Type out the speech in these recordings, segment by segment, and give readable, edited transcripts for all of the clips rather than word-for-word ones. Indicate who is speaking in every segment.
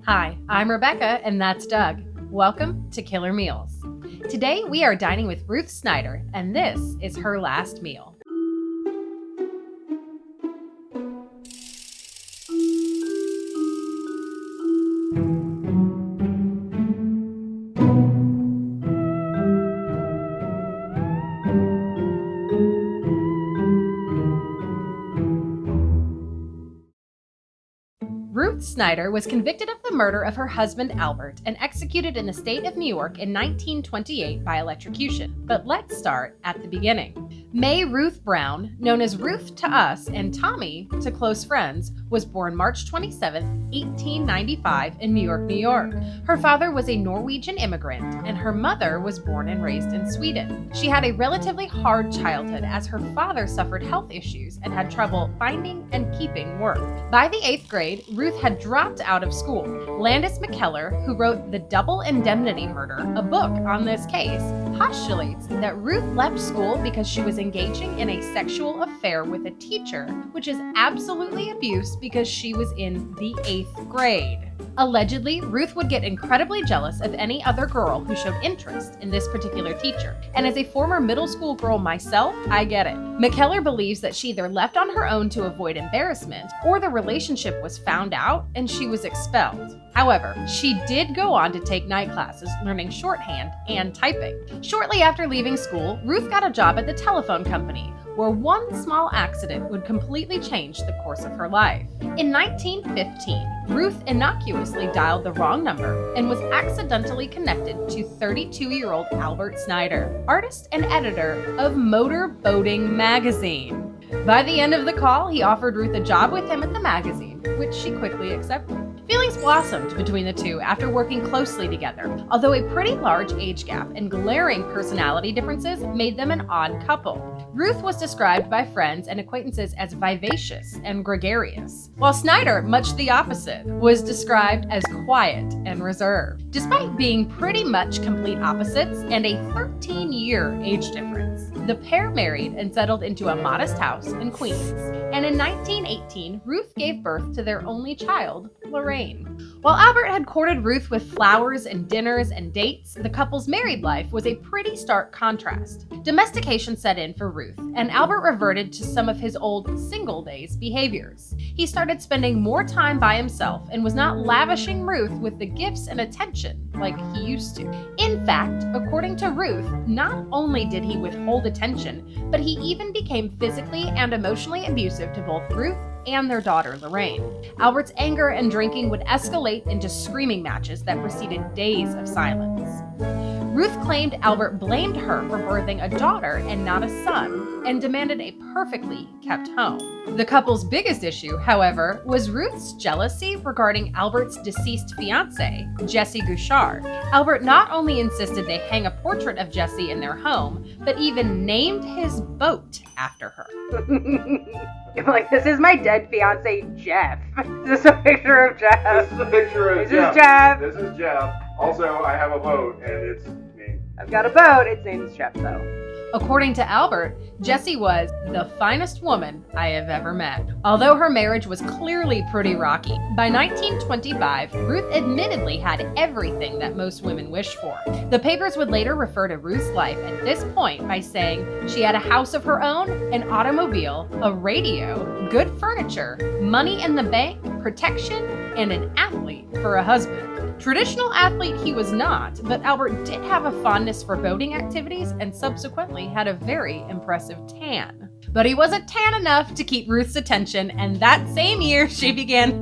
Speaker 1: Hi, I'm Rebecca, and that's Doug. Welcome to Killer Meals. Today we are dining with Ruth Snyder, and this is her last meal. Ruth Snyder was convicted of the murder of her husband Albert and executed in the state of New York in 1928 by electrocution. But let's start at the beginning. Mae Ruth Brown, known as Ruth to us and Tommy to close friends, was born March 27, 1895 in New York, New York. Her father was a Norwegian immigrant and her mother was born and raised in Sweden. She had a relatively hard childhood as her father suffered health issues and had trouble finding and keeping work. By the 8th grade, Ruth had dropped out of school. Landis McKellar, who wrote The Double Indemnity Murder, a book on this case, postulates that Ruth left school because she was engaging in a sexual affair with a teacher, which is absolutely abuse because she was in the 8th grade. Allegedly, Ruth would get incredibly jealous of any other girl who showed interest in this particular teacher. And as a former middle school girl myself, I get it. McKellar believes that she either left on her own to avoid embarrassment, or the relationship was found out and she was expelled. However, she did go on to take night classes, learning shorthand and typing. Shortly after leaving school, Ruth got a job at the telephone company, where one small accident would completely change the course of her life. In 1915, Ruth innocuously dialed the wrong number and was accidentally connected to 32-year-old Albert Snyder, artist and editor of Motor Boating magazine. By the end of the call, he offered Ruth a job with him at the magazine, which she quickly accepted. Feelings blossomed between the two after working closely together, although a pretty large age gap and glaring personality differences made them an odd couple. Ruth was described by friends and acquaintances as vivacious and gregarious, while Snyder, much the opposite, was described as quiet and reserved. Despite being pretty much complete opposites and a 13-year age difference, the pair married and settled into a modest house in Queens. And in 1918, Ruth gave birth to their only child, Lorraine. While Albert had courted Ruth with flowers and dinners and dates, the couple's married life was a pretty stark contrast. Domestication set in for Ruth, and Albert reverted to some of his old single days behaviors. He started spending more time by himself and was not lavishing Ruth with the gifts and attention like he used to. In fact, according to Ruth, not only did he withhold attention, but he even became physically and emotionally abusive to both Ruth and their daughter, Lorraine. Albert's anger and drinking would escalate into screaming matches that preceded days of silence. Ruth claimed Albert blamed her for birthing a daughter and not a son, and demanded a perfectly kept home. The couple's biggest issue, however, was Ruth's jealousy regarding Albert's deceased fiancée, Jessie Gouchard. Albert not only insisted they hang a portrait of Jessie in their home, but even named his boat after her.
Speaker 2: I'm like, this is my dead fiance, Jeff. This is a picture of Jeff.
Speaker 3: This is a picture of Jeff.
Speaker 2: This is Jeff.
Speaker 3: This is Jeff. Also, I have a boat, and it's me.
Speaker 2: I've got a boat. Its name is Jeff, though.
Speaker 1: According to Albert, Jessie was the finest woman I have ever met. Although her marriage was clearly pretty rocky, by 1925, Ruth admittedly had everything that most women wish for. The papers would later refer to Ruth's life at this point by saying she had a house of her own, an automobile, a radio, good furniture, money in the bank, protection, and an athlete for a husband. Traditional athlete he was not, but Albert did have a fondness for boating activities and subsequently had a very impressive tan. But he wasn't tan enough to keep Ruth's attention, and that same year she began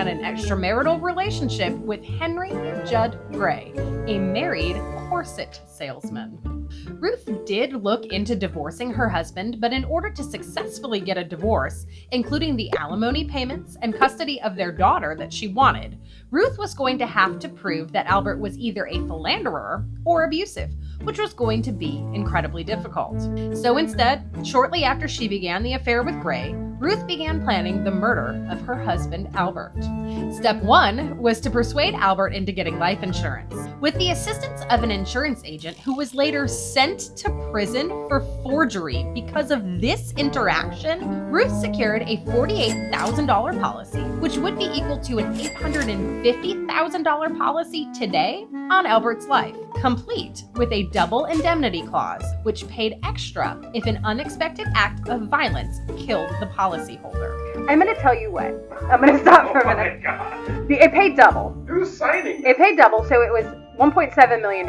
Speaker 1: an extramarital relationship with Henry Judd Gray, a married corset salesman. Ruth did look into divorcing her husband, but in order to successfully get a divorce, including the alimony payments and custody of their daughter that she wanted, Ruth was going to have to prove that Albert was either a philanderer or abusive, which was going to be incredibly difficult. So instead, shortly after she began the affair with Gray, Ruth began planning the murder of her husband, Albert. Step 1 was to persuade Albert into getting life insurance. With the assistance of an insurance agent who was later sent to prison for forgery because of this interaction, Ruth secured a $48,000 policy, which would be equal to an $850,000 policy today on Albert's life, complete with a double indemnity clause, which paid extra if an unexpected act of violence killed the policyholder.
Speaker 2: I'm going to tell you what. I'm going to stop for a minute.
Speaker 3: Oh my god.
Speaker 2: It paid double.
Speaker 3: Who's signing?
Speaker 2: It paid double, so it was $1.7 million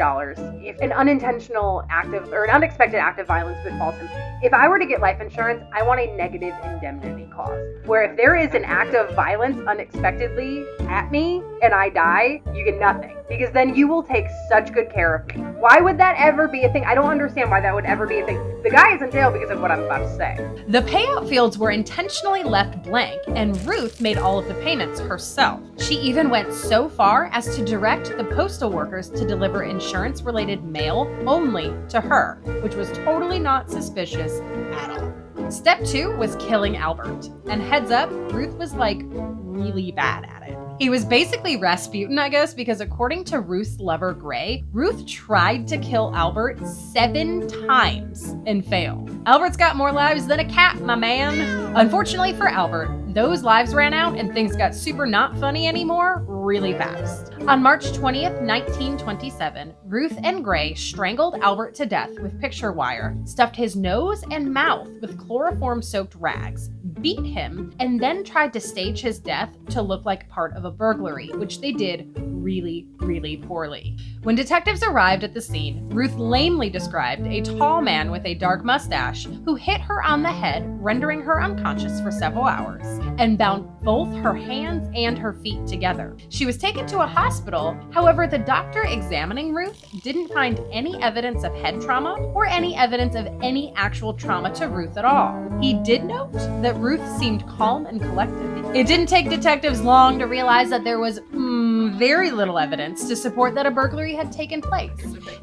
Speaker 2: if an unintentional act of, or an unexpected act of violence befalls him. If I were to get life insurance, I want a negative indemnity clause, where if there is an act of violence unexpectedly at me and I die, you get nothing, because then you will take such good care of me. Why would that ever be a thing? I don't understand why that would ever be a thing. The guy is in jail because of what I'm about to say.
Speaker 1: The payout fields were intentionally left blank, and Ruth made all of the payments herself. She even went so far as to direct the postal workers to deliver insurance-related mail only to her, which was totally not suspicious at all. Step 2 was killing Albert. And heads up, Ruth was like really bad at it. He was basically Rasputin, I guess, because according to Ruth's lover, Grape, Ruth tried to kill Albert 7 times and failed. Albert's got more lives than a cat, my man. Unfortunately for Albert, those lives ran out and things got super not funny anymore really fast. On March 20th, 1927, Ruth and Gray strangled Albert to death with picture wire, stuffed his nose and mouth with chloroform-soaked rags, beat him, and then tried to stage his death to look like part of a burglary, which they did really, really poorly. When detectives arrived at the scene, Ruth lamely described a tall man with a dark mustache who hit her on the head, rendering her unconscious for several hours, and bound both her hands and her feet together. She was taken to a hospital. However, the doctor examining Ruth didn't find any evidence of head trauma or any evidence of any actual trauma to Ruth at all. He did note that Ruth seemed calm and collected. It didn't take detectives long to realize that there was very little evidence to support that a burglary had taken place,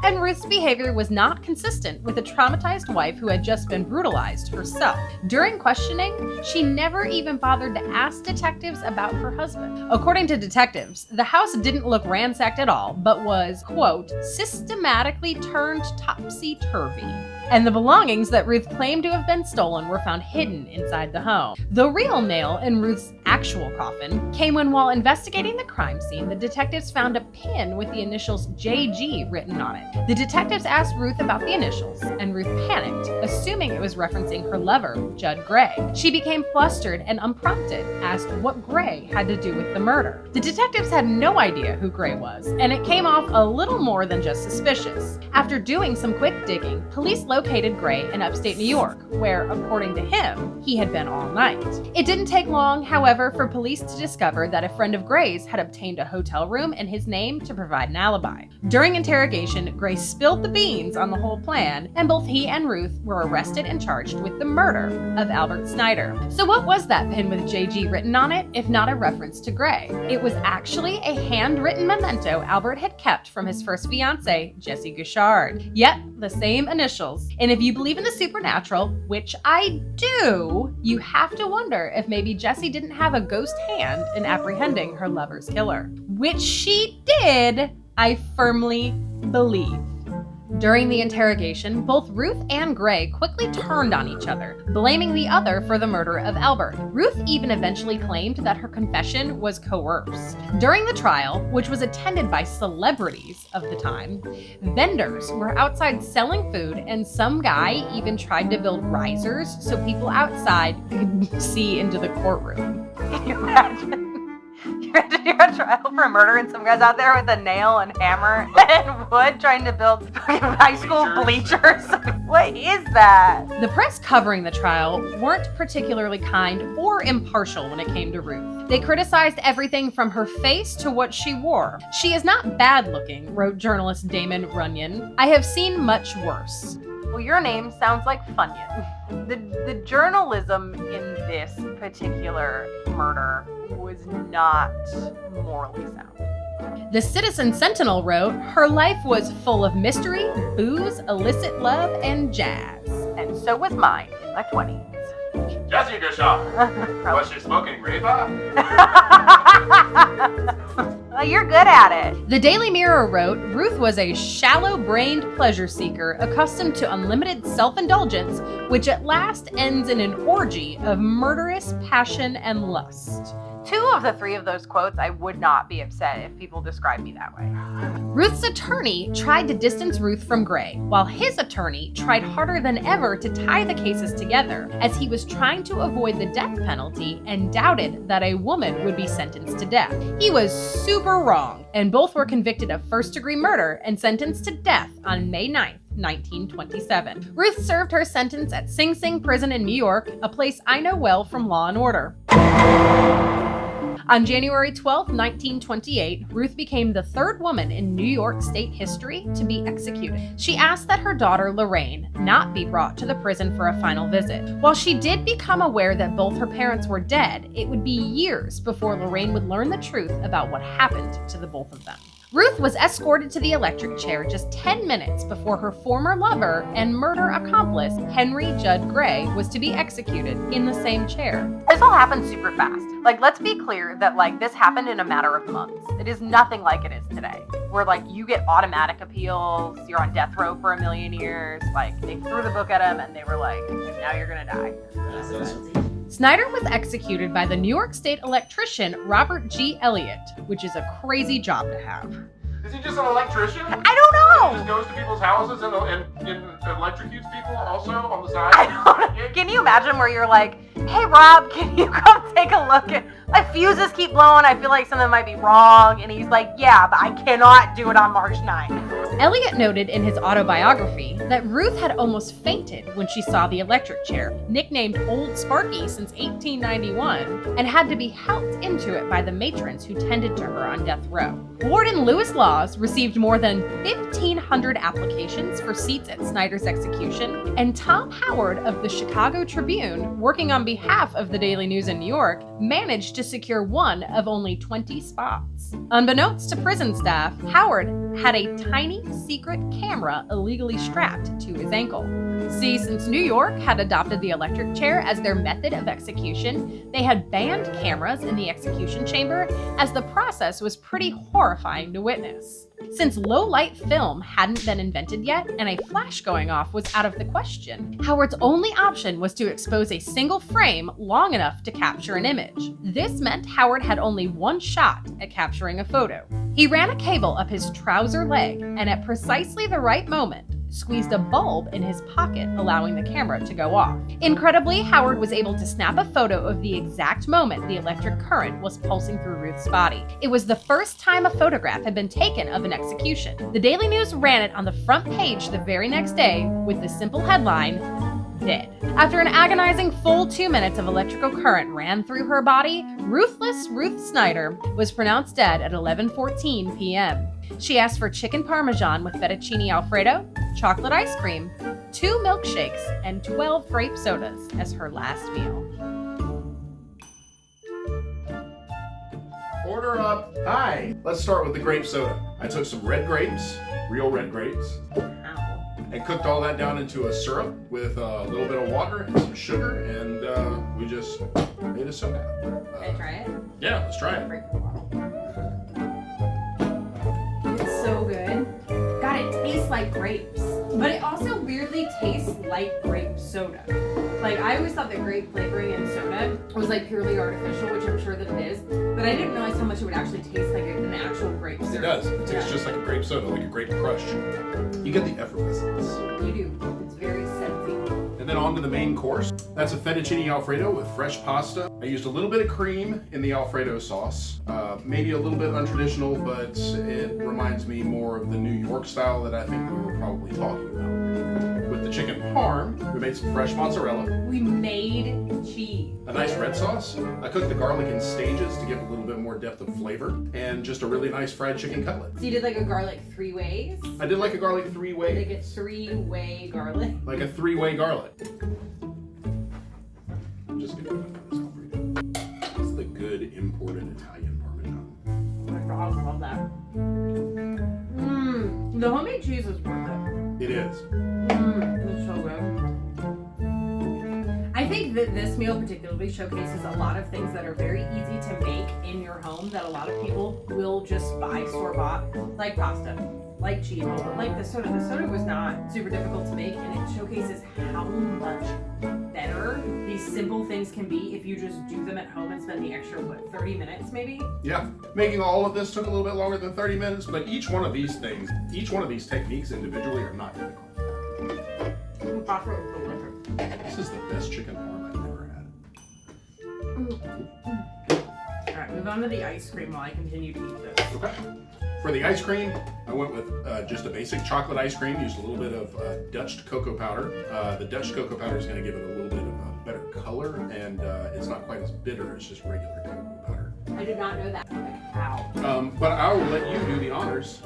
Speaker 1: and Ruth's behavior was not consistent with a traumatized wife who had just been brutalized herself. During questioning, she never even bothered to ask detectives about her husband. According to detectives, the house didn't look ransacked at all, but was, quote, systematically turned topsy-turvy. And the belongings that Ruth claimed to have been stolen were found hidden inside the home. The real nail in Ruth's actual coffin came when, while investigating the crime scene, the detectives found a pin with the initials JG written on it. The detectives asked Ruth about the initials, and Ruth panicked, assuming it was referencing her lover, Judd Gray. She became flustered and unprompted asked what Gray had to do with the murder. The detectives had no idea who Gray was, and it came off a little more than just suspicious. After doing some quick digging, police located Gray in upstate New York, where, according to him, he had been all night. It didn't take long, however, for police to discover that a friend of Gray's had obtained a hotel room in his name to provide an alibi. During interrogation, Gray spilled the beans on the whole plan, and both he and Ruth were arrested and charged with the murder of Albert Snyder. So what was that pin with JG written on it, if not a reference to Gray? It was actually a handwritten memento Albert had kept from his first fiancée, Jessie Gouchard. Yep, the same initials. And if you believe in the supernatural, which I do, you have to wonder if maybe Jessie didn't have a ghost hand in apprehending her lover's killer. Which she did, I firmly believe. During the interrogation, both Ruth and Gray quickly turned on each other, blaming the other for the murder of Albert. Ruth even eventually claimed that her confession was coerced. During the trial, which was attended by celebrities of the time, vendors were outside selling food, and some guy even tried to build risers so people outside could see into the courtroom. Can you imagine? You're at trial for a murder and some guy's out there with a nail and hammer and wood trying to build high school bleachers. What is that? The press covering the trial weren't particularly kind or impartial when it came to Ruth. They criticized everything from her face to what she wore. She is not bad looking, wrote journalist Damon Runyon. I have seen much worse. Well, your name sounds like Funyun. The journalism in this particular murder was not morally sound. The Citizen Sentinel wrote, her life was full of mystery, booze, illicit love, and jazz. And so was mine in my 20s.
Speaker 3: Jessica shot. Was she smoking Grape?
Speaker 2: Well, you're good at it.
Speaker 1: The Daily Mirror wrote, Ruth was a shallow-brained pleasure seeker accustomed to unlimited self-indulgence, which at last ends in an orgy of murderous passion and lust.
Speaker 2: 2 of the 3 of those quotes, I would not be upset if people described me that way.
Speaker 1: Ruth's attorney tried to distance Ruth from Gray, while his attorney tried harder than ever to tie the cases together, as he was trying to avoid the death penalty and doubted that a woman would be sentenced to death. He was super wrong, and both were convicted of first-degree murder and sentenced to death on May 9th. 1927. Ruth served her sentence at Sing Sing Prison in New York, a place I know well from Law and Order. On January 12, 1928, Ruth became the 3rd woman in New York state history to be executed. She asked that her daughter, Lorraine, not be brought to the prison for a final visit. While she did become aware that both her parents were dead, it would be years before Lorraine would learn the truth about what happened to the both of them. Ruth was escorted to the electric chair just 10 minutes before her former lover and murder accomplice, Henry Judd Gray, was to be executed in the same chair.
Speaker 2: This all happened super fast. Let's be clear that, this happened in a matter of months. It is nothing like it is today, where, you get automatic appeals, you're on death row for 1,000,000 years. They threw the book at him and they were like, now you're gonna die.
Speaker 1: Snyder was executed by the New York State electrician Robert G. Elliott, which is a crazy job to have.
Speaker 3: Is he just an electrician?
Speaker 2: I don't know!
Speaker 3: He just goes to people's houses and electrocutes people also on the side?
Speaker 2: I don't know. Can you imagine where you're like, hey Rob, can you come take a look at my fuses keep blowing, I feel like something might be wrong, and he's like, yeah, but I cannot do it on March 9th.
Speaker 1: Elliott noted in his autobiography that Ruth had almost fainted when she saw the electric chair, nicknamed Old Sparky since 1891, and had to be helped into it by the matrons who tended to her on death row. Warden Lewis Laws received more than 1,500 applications for seats at Snyder's execution, and Tom Howard of the Chicago Tribune, working on behalf of the Daily News in New York, managed to secure one of only 20 spots. Unbeknownst to prison staff, Howard had a tiny secret camera illegally strapped to his ankle. See, since New York had adopted the electric chair as their method of execution, they had banned cameras in the execution chamber, as the process was pretty horrifying to witness. Since low-light film hadn't been invented yet and a flash going off was out of the question, Howard's only option was to expose a single frame long enough to capture an image. This meant Howard had only one shot at capturing a photo. He ran a cable up his trouser leg and at precisely the right moment, squeezed a bulb in his pocket, allowing the camera to go off. Incredibly, Howard was able to snap a photo of the exact moment the electric current was pulsing through Ruth's body. It was the first time a photograph had been taken of an execution. The Daily News ran it on the front page the very next day with the simple headline, "Dead." After an agonizing full 2 minutes of electrical current ran through her body, ruthless Ruth Snyder was pronounced dead at 11:14 p.m. She asked for chicken Parmesan with fettuccine Alfredo, chocolate ice cream, 2 milkshakes, and 12 grape sodas as her last meal.
Speaker 4: Order up. Hi. Let's start with the grape soda. I took some red grapes, real red grapes, and cooked all that down into a syrup with a little bit of water and some sugar, and we just made a soda.
Speaker 1: Can I try it?
Speaker 4: Yeah, let's try it.
Speaker 1: It's so good. God, it tastes like grapes, but it also weirdly tastes like grape soda. I always thought that grape flavoring in soda was purely artificial, which I'm sure that it is, but I didn't realize how much it would actually taste like an actual grape syrup.
Speaker 4: It does. It tastes just like a grape soda, like a grape crush. You get the effervescence.
Speaker 1: You do. It's very sensy.
Speaker 4: And then on to the main course. That's a fettuccine Alfredo with fresh pasta. I used a little bit of cream in the Alfredo sauce. Maybe a little bit untraditional, but it reminds me more of the New York style that I think we were probably talking about. With the chicken parm, we made some fresh mozzarella.
Speaker 1: We made cheese.
Speaker 4: A nice red sauce. I cooked the garlic in stages to give a little bit more depth of flavor. And just a really nice fried chicken cutlet.
Speaker 1: So you did a garlic 3 ways?
Speaker 4: I did a garlic 3-way.
Speaker 1: Like a 3-way garlic?
Speaker 4: Like a 3-way garlic. I'm just gonna put this Alfredo. It's the good imported Italian Parmesan.
Speaker 1: Oh my God, I love that. The homemade cheese is worth it.
Speaker 4: It is.
Speaker 1: It's so good. I think think that this meal particularly showcases a lot of things that are very easy to make in your home that a lot of people will just buy store-bought, like pasta, like cheese roll, like the soda. The soda was not super difficult to make, and it showcases how much better these simple things can be if you just do them at home and spend the extra, 30 minutes maybe?
Speaker 4: Yeah, making all of this took a little bit longer than 30 minutes, but each one of these things, each one of these techniques individually are not difficult. This is the best chicken parm I've ever had.
Speaker 1: Alright, move on to the ice cream while I continue to eat this.
Speaker 4: Okay. For the ice cream, I went with just a basic chocolate ice cream, used a little bit of Dutch cocoa powder. The Dutch cocoa powder is going to give it a little bit of a better color, and it's not quite as bitter as just regular cocoa powder.
Speaker 1: I did not know that. Wow.
Speaker 4: But I will let you do the honors.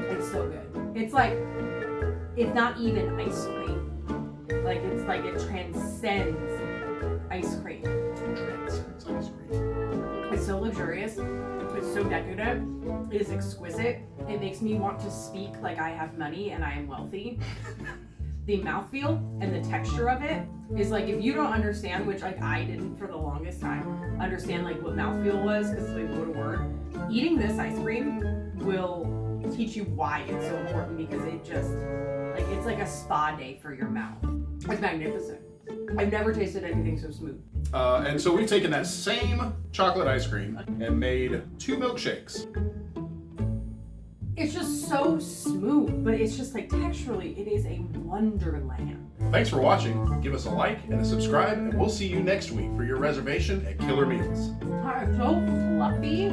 Speaker 1: It's so good. It's like, it's not even ice cream. Like, it's like it transcends ice cream.
Speaker 4: Transcends ice cream.
Speaker 1: It's so luxurious. It's so decadent. It is exquisite. It makes me want to speak like I have money and I am wealthy. The mouthfeel and the texture of it is like, if you don't understand, which like I didn't for the longest time, understand like what mouthfeel was, because like what a word, eating this ice cream will teach you why it's so important, because it just, like, it's like a spa day for your mouth. It's magnificent. I've never tasted anything so smooth.
Speaker 4: And so we've taken that same chocolate ice cream and made 2 milkshakes.
Speaker 1: It's just so smooth, but it's just like texturally, it is a wonderland.
Speaker 4: Thanks for watching. Give us a like and a subscribe, and we'll see you next week for your reservation at Killer Meals.
Speaker 1: It's so fluffy.